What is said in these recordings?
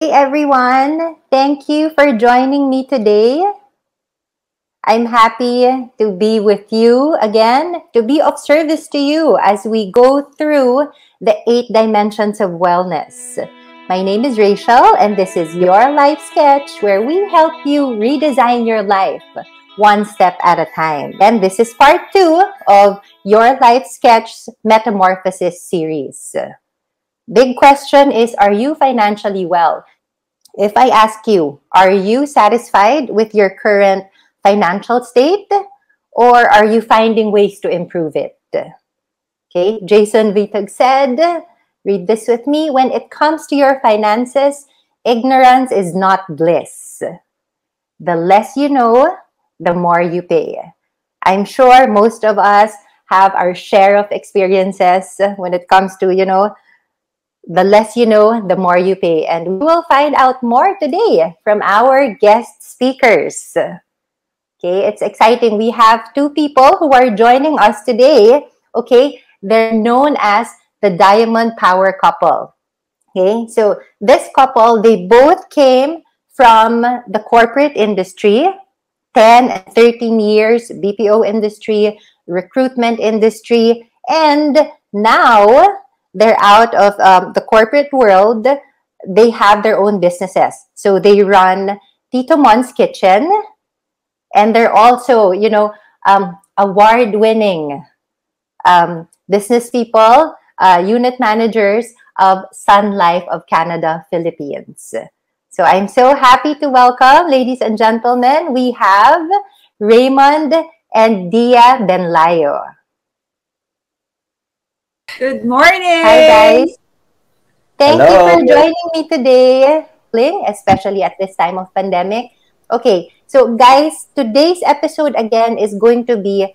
Hey everyone, thank you for joining me today. I'm happy to be with you again, to be of service to you as we go through the 8 dimensions of wellness. My name is Rachel, and this is Your Life Sketch, where we help you redesign your life one step at a time. And this is part 2 of Your Life Sketch Metamorphosis series. Big question is, are you financially well? If I ask you, are you satisfied with your current financial state, or are you finding ways to improve it? Okay, Jason Vitug said, read this with me, when it comes to your finances, ignorance is not bliss. The less you know, the more you pay. I'm sure most of us have our share of experiences when it comes to, the less you know, the more you pay. And we will find out more today from our guest speakers. Okay, it's exciting. We have 2 people who are joining us today. Okay, they're known as the Diamond Power Couple. Okay, so this couple, they both came from the corporate industry, 10 and 13 years, BPO industry, recruitment industry, and now they're out of the corporate world. They have their own businesses. So they run Tito Mon's Kitchen, and they're also, award-winning business people, unit managers of SunLife of Canada, Philippines. So I'm so happy to welcome, ladies and gentlemen, we have Raymund and Dia Benlayo. Good morning! Hi, guys. Thank Hello. you for joining me today, especially at this time of pandemic. Okay, so guys, today's episode again is going to be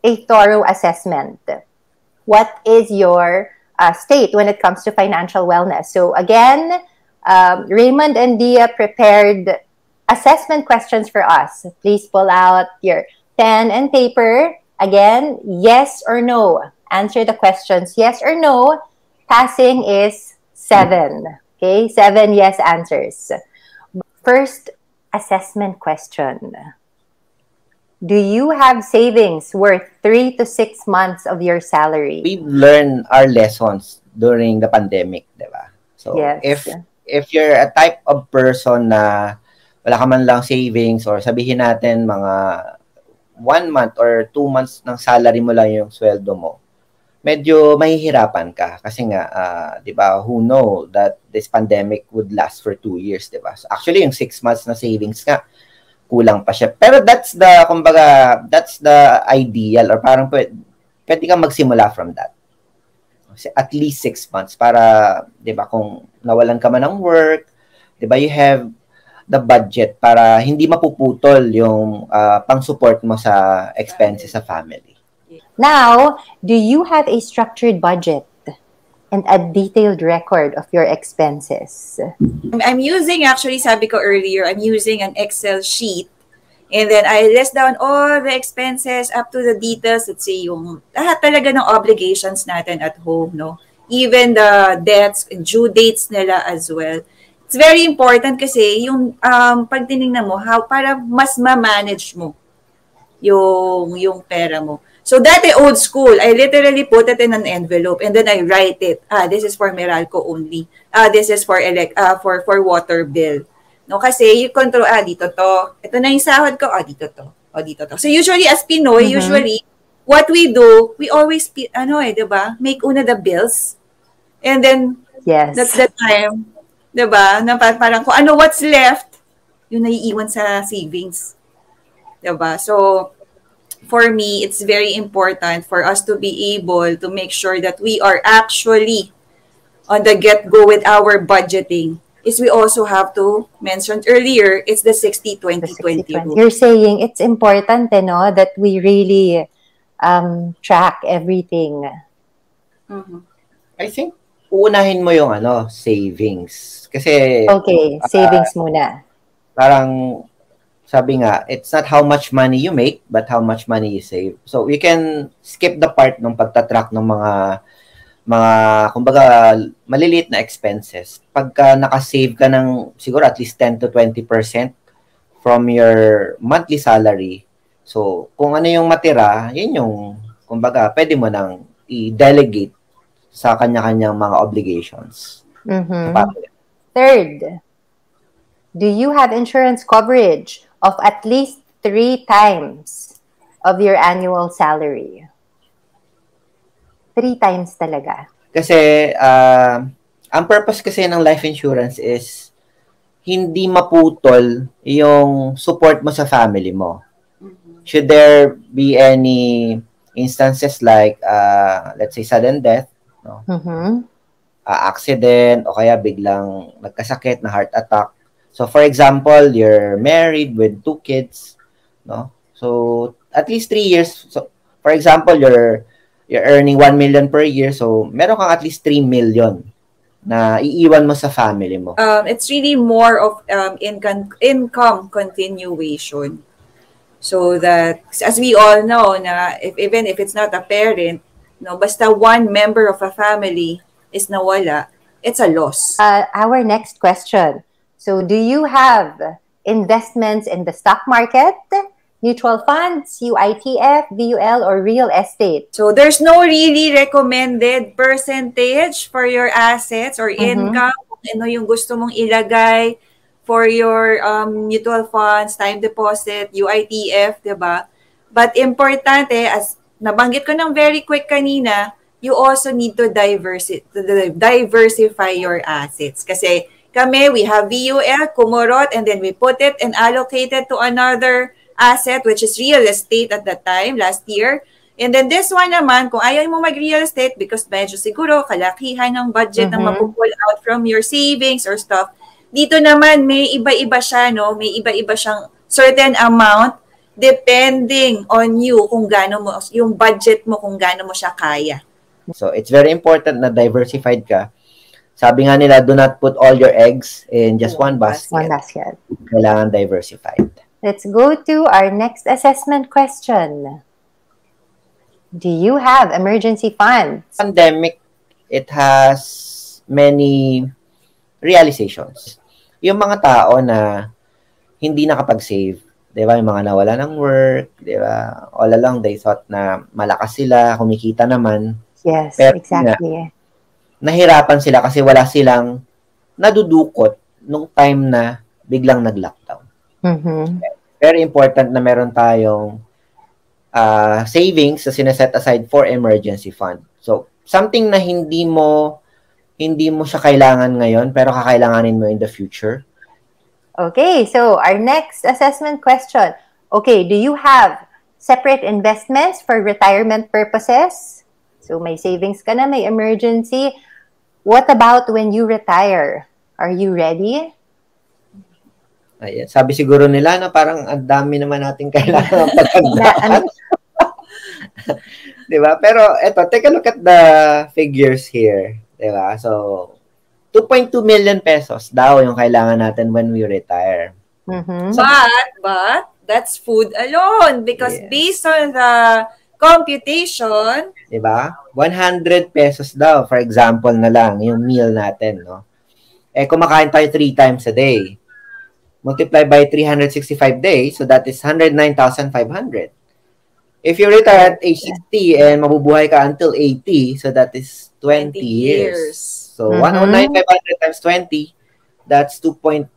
a thorough assessment. What is your state when it comes to financial wellness? So again, Raymund and Dia prepared assessment questions for us. Please pull out your pen and paper. Again, yes or no. Answer the questions yes or no. Passing is 7. Okay, 7 yes answers. First assessment question. Do you have savings worth 3 to 6 months of your salary? We learn our lessons during the pandemic, diba? So Yes. if you're a type of person na wala ka man lang savings, or sabihin natin mga 1 month or 2 months ng salary mo lang yung sweldo mo, medyo mahihirapan ka kasi nga, di ba, who know that this pandemic would last for 2 years, di ba? So actually, yung 6 months na savings nga, kulang pa siya. Pero that's the ideal, or parang pwede kang magsimula from that. At least 6 months para, di ba, kung nawalan ka man ng work, di ba, you have the budget para hindi mapuputol yung pang-support mo sa expenses sa family. Now, do you have a structured budget and a detailed record of your expenses? I'm using, actually, sabi ko earlier, I'm using an Excel sheet. And then I list down all the expenses up to the details. Let's say yung lahat talaga ng obligations natin at home, no? Even the debts and due dates nila as well. It's very important kasi yung pag tinignan mo, para mas ma-manage mo yung pera mo. So dati old school, I literally put it in an envelope and then I write it. This is for Meralco only. This is for water bill. No, kasi you control, dito to. Ito na yung sahod ko, dito to. Dito to. So usually as Pinoy, what we do, we always, diba? Make una the bills. And then, yes, that's the time, diba? Na parang kung what's left, yung naiiwan sa savings. Diba? So, for me, it's very important for us to be able to make sure that we are actually on the get-go with our budgeting. Is we also have to, mentioned earlier, it's the 60-20-20 rule. You're saying it's important, that we really track everything. I think, uunahin mo yung savings. Kasi, okay, savings muna. Parang, sabi nga, it's not how much money you make, but how much money you save. So, we can skip the part ng pagtatrack ng mga mga, kumbaga, maliliit na expenses. Pagka nakasave ka ng siguro at least 10 to 20% from your monthly salary, so kung ano yung matira, yun yung, kumbaga, pwede mo nang i-delegate sa kanya-kanyang mga obligations. Third, do you have insurance coverage of at least 3 times of your annual salary? 3 times talaga. Kasi, ang purpose kasi ng life insurance is hindi maputol yung support mo sa family mo. Should there be any instances like, let's say, sudden death, no? Accident, o kaya biglang nagkasakit na heart attack. So, for example, you're married with 2 kids, no? So, at least 3 years. So, for example, you're earning 1 million per year, so meron kang at least 3 million na iiwan mo sa family mo. It's really more of income continuation. So that, as we all know, na even if it's not a parent, no, basta one member of a family is nawala, it's a loss. Our next question. So, do you have investments in the stock market, mutual funds, UITF, VUL, or real estate? So, there's no really recommended percentage for your assets or income. Kung ano yung gusto mong ilagay for your mutual funds, time deposit, UITF, diba? But importante, as nabanggit ko ng very quick kanina, you also need to diversify your assets. Kasi kami, we have VUL, kumurot, and then we put it and allocate it to another asset, which is real estate at that time, last year. And then this one naman, kung ayaw mo mag-real estate because medyo siguro kalakihan ng budget na mapupull out from your savings or stuff, dito naman may iba-iba siya, no? May iba-iba siyang certain amount depending on you kung gaano mo, yung budget mo kung gaano mo siya kaya. So, it's very important na diversified ka. Sabi nga nila, do not put all your eggs in just one basket. One basket. Kailangan diversified. Let's go to our next assessment question. Do you have emergency funds? Pandemic, it has many realizations. Yung mga tao na hindi nakapag-save, di ba? Yung mga nawala ng work, di ba? All along, they thought na malakas sila, kumikita naman. Yes, pero exactly. Nahirapan sila kasi wala silang nadudukot nung time na biglang nag-lockdown. Very important na meron tayong savings na sineset aside for emergency fund. So, something na hindi mo siya kailangan ngayon pero kakailanganin mo in the future. Okay, so our next assessment question. Okay, do you have separate investments for retirement purposes? So, may savings ka na, may emergency. What about when you retire? Are you ready? Ayan. Sabi siguro nila na parang ang dami naman natin kailangan paghandaan. Diba? Pero eto, take a look at the figures here. Diba? So, 2.2 million pesos daw yung kailangan natin when we retire. So, but that's food alone because based on the computation, diba? 100 pesos daw, for example na lang, yung meal natin, no? Eh, kumakain tayo 3 times a day. Multiply by 365 days, so that is 109,500. If you retire at age 60 and mabubuhay ka until 80, so that is 20 years. So, 109,500 times 20, that's 2.2.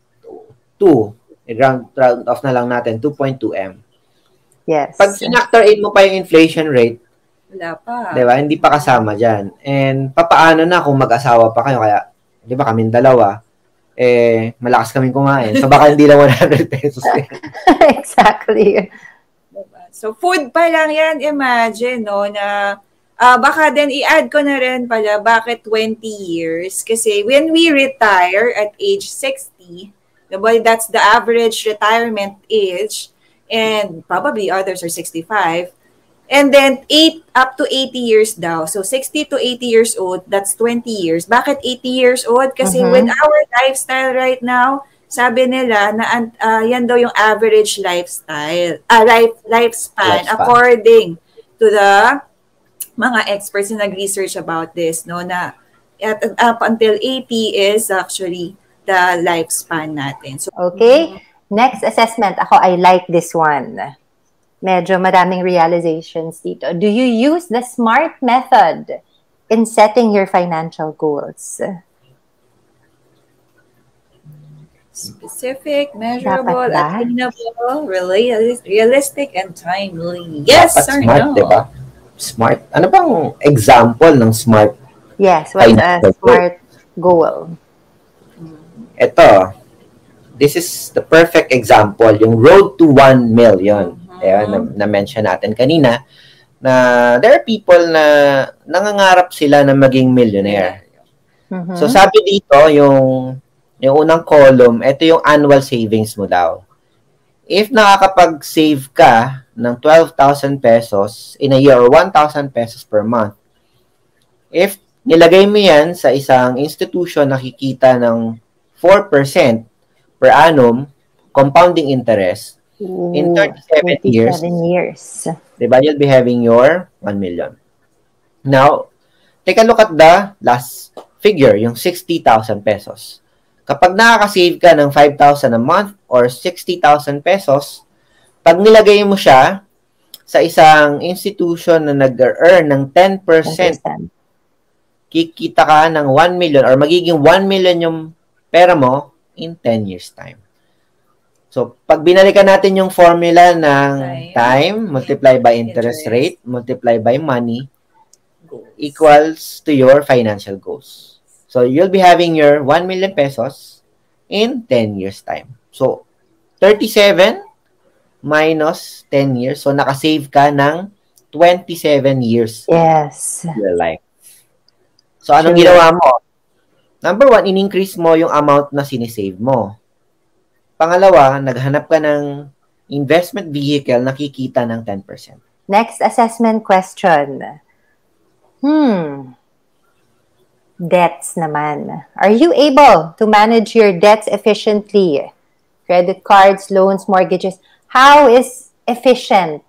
Round off na lang natin, 2.2 M. yes. Pag factor in mo pa yung inflation rate, wala pa. diba? Hindi pa kasama dyan. And papaano na kung mag-asawa pa kayo? Kaya, di ba kaming dalawa, malakas kaming kumain. So, baka hindi lang 100 pesos. Exactly. So, food pa lang yan, imagine, no, na baka din i-add ko na rin pala, bakit 20 years? Kasi when we retire at age 60, diba, that's the average retirement age, and probably others are 65, and then up to 80 years daw. So, 60 to 80 years old, that's 20 years. Bakit 80 years old? Kasi with our lifestyle right now, sabi nila na yan daw yung average lifespan according to the mga experts na nag-research about this, no, na up until 80 is actually the lifespan natin. So, Okay, next assessment. Ako, I like this one. Medyo maraming realizations dito. Do you use the SMART method in setting your financial goals? specific, measurable, Dapat ba? attainable, realistic, and timely. Yes Dapat or smart, no? di ba? Smart. Ano bang example ng smart Yes, what's a financial goal? SMART goal? Ito, this is the perfect example, yung road to 1 million. Ayan, na-mention natin kanina, na there are people na nangangarap sila na maging millionaire. So sabi dito, yung unang column, ito yung annual savings mo daw. If nakakapag-save ka ng 12,000 pesos in a year or 1,000 pesos per month, if nilagay mo yan sa isang institution na kikita ng 4% per annum, compounding interest, in 37 years, 37 years. diba, you'll be having your 1 million. Now, take a look at the last figure, yung 60,000 pesos. Kapag nakaka-save ka ng 5,000 a month or 60,000 pesos, pag nilagay mo siya sa isang institution na nag-earn ng 10%, 10%. kikita ka ng 1 million or magiging 1 million yung pera mo in 10 years time. So, pag binalikan natin yung formula ng time multiply by interest rate multiply by money equals to your financial goals. So, you'll be having your 1 million pesos in 10 years time. So, 37 minus 10 years. So, nakasave ka ng 27 years Yes. of your life. So, anong Sure. ginawa mo? Number 1, in-increase mo yung amount na sinisave mo. Pangalawa, naghanap ka ng investment vehicle na kikita ng 10%. Next assessment question. Debts naman. Are you able to manage your debts efficiently? Credit cards, loans, mortgages. How is efficient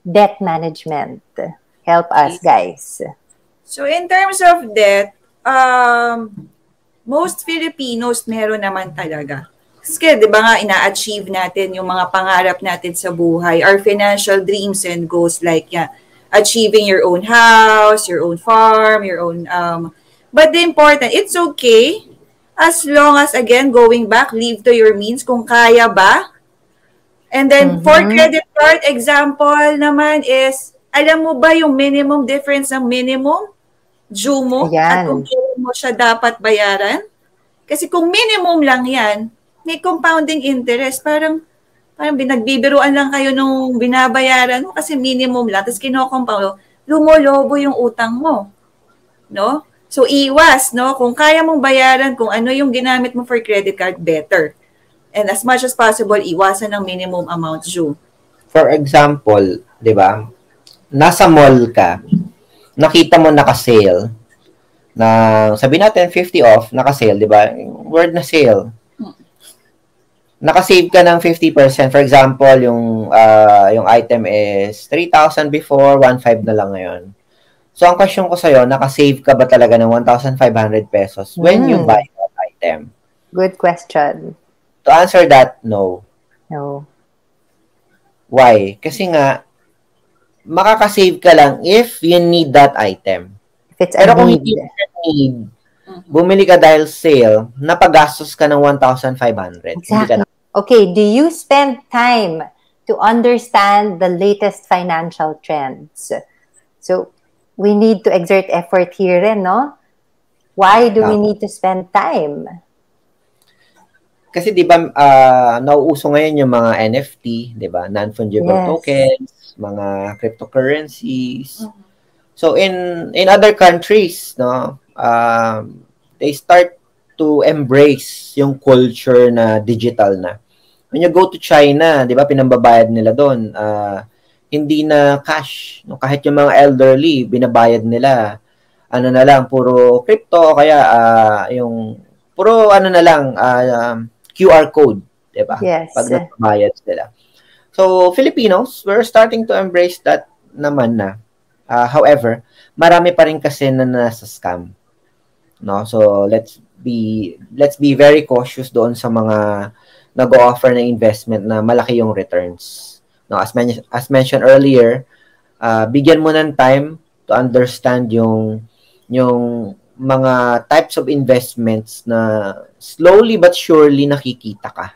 debt management? Help us, guys. So, in terms of debt, most Filipinos meron naman talaga. Kasi, di ba nga, ina-achieve natin yung mga pangarap natin sa buhay, our financial dreams and goals like achieving your own house, your own farm, your own, but the important, it's okay, as long as, again, going back, live to your means, kung kaya ba. And then, for credit card, example naman is, alam mo ba yung minimum difference ng minimum due mo? At kung kailan mo siya dapat bayaran? Kasi kung minimum lang yan, may compounding interest. Parang binagbibiruan lang kayo nung binabayaran mo kasi minimum lang. Tapos kino-compound, lumolobo yung utang mo. No? So, iwas, no? Kung kaya mong bayaran, kung ano yung ginamit mo for credit card, better. And as much as possible, iwasan ng minimum amount due. For example, di ba, nasa mall ka, nakita mo naka-sale, na sabi natin 50 off, naka-sale, di ba? Word na sale. Nakasave ka ng 50%. For example, yung item is 3,000 before, 1,500 na lang ngayon. So, ang question ko sa'yo, nakasave ka ba talaga ng 1,500 pesos when you buy that item? Good question. To answer that, no. No. Why? Kasi nga, makakasave ka lang if you need that item. If it's Pero a kung need. hindi mo need, bumili ka dahil sale, napagastos ka ng 1,500. Exactly. Okay, do you spend time to understand the latest financial trends? So, we need to exert effort here rin, no? Why do we need to spend time? Kasi 'di ba nauuso ngayon yung mga NFT, 'di ba? Non-fungible tokens, mga cryptocurrencies. So in other countries, no, they start to embrace yung culture na digital na. When you go to China, 'di ba, pinambabayad nila doon, hindi na cash, no? Kahit yung mga elderly, binabayad nila ano na lang, puro crypto, kaya yung puro ano na lang, QR code, 'di ba? Yes. Pag nagbayad sila. So, Filipinos, we're starting to embrace that naman na. However, marami pa rin kasi na nasa scam. No? So let's be very cautious doon sa mga nag-o-offer na investment na malaki yung returns. No, as mentioned earlier, bigyan mo ng time to understand yung mga types of investments na slowly but surely nakikita ka.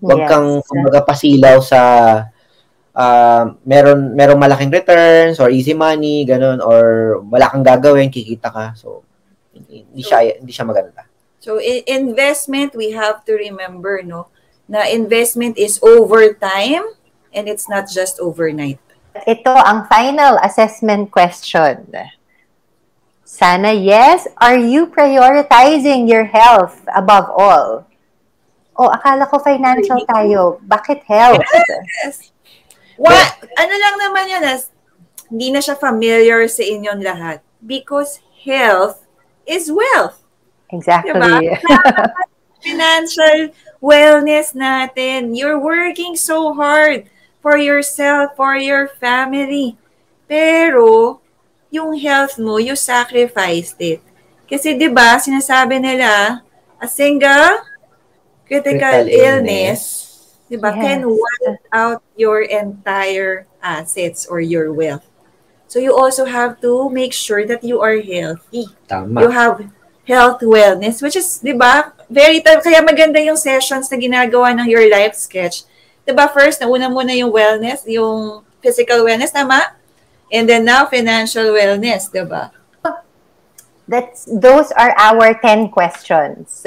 Huwag kang kumbaga pasilaw sa merong malaking returns or easy money, ganun, or wala kang gagawin, kikita ka. So hindi siya maganda. So investment, we have to remember, no, na investment is over time and it's not just overnight. Ito ang final assessment question. Sana yes, are you prioritizing your health above all? Oh, akala ko financial tayo. Bakit health? Yes. What? Ano lang naman yan, hindi na siya familiar sa inyong lahat. Because health is wealth. Exactly. Diba? Financial wellness natin. You're working so hard for yourself, for your family. Pero, yung health mo, you sacrificed it. Kasi 'di ba, sinasabi nila, a single critical illness, 'di ba, can wipe out your entire assets or your wealth. So you also have to make sure that you are healthy. Tama. You have health wellness, which is, 'di ba, kaya maganda yung sessions na ginagawa ng Your Life Sketch. 'Di ba, first, nauna muna yung wellness, yung physical wellness, tama? And then now, financial wellness, 'di ba? Those are our 10 questions.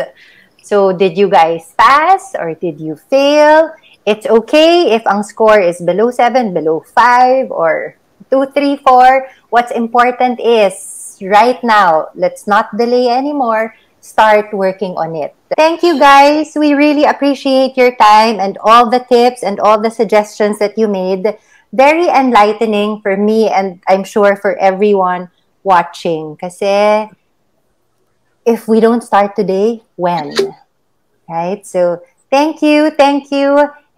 So, did you guys pass or did you fail? It's okay if ang score is below 7, below 5, or 2, 3, 4. What's important is, right now, let's not delay anymore. Start working on it. Thank you, guys. We really appreciate your time and all the tips and all the suggestions that you made. Very enlightening for me and I'm sure for everyone watching. Kasi if we don't start today, when? Right? So, thank you.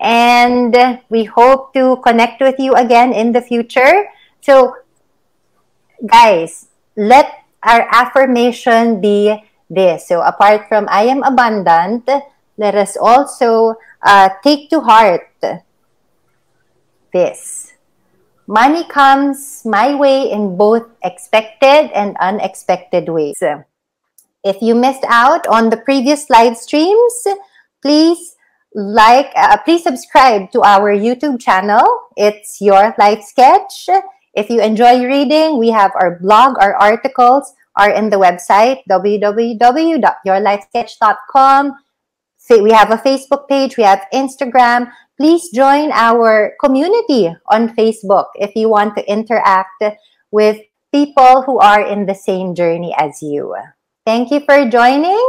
And we hope to connect with you again in the future. So, guys, let our affirmation be this. So, apart from I am abundant, let us also take to heart this. Money comes my way in both expected and unexpected ways. If you missed out on the previous live streams, please subscribe to our YouTube channel. It's Your Life Sketch. If you enjoy reading, we have our blog, our articles are in the website, www.yourlifesketch.com. We have a Facebook page, we have Instagram. Please join our community on Facebook if you want to interact with people who are in the same journey as you. Thank you for joining.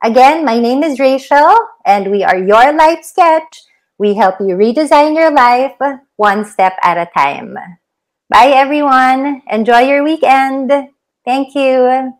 Again, my name is Rachel, and we are Your Life Sketch. We help you redesign your life one step at a time. Bye, everyone. Enjoy your weekend. Thank you.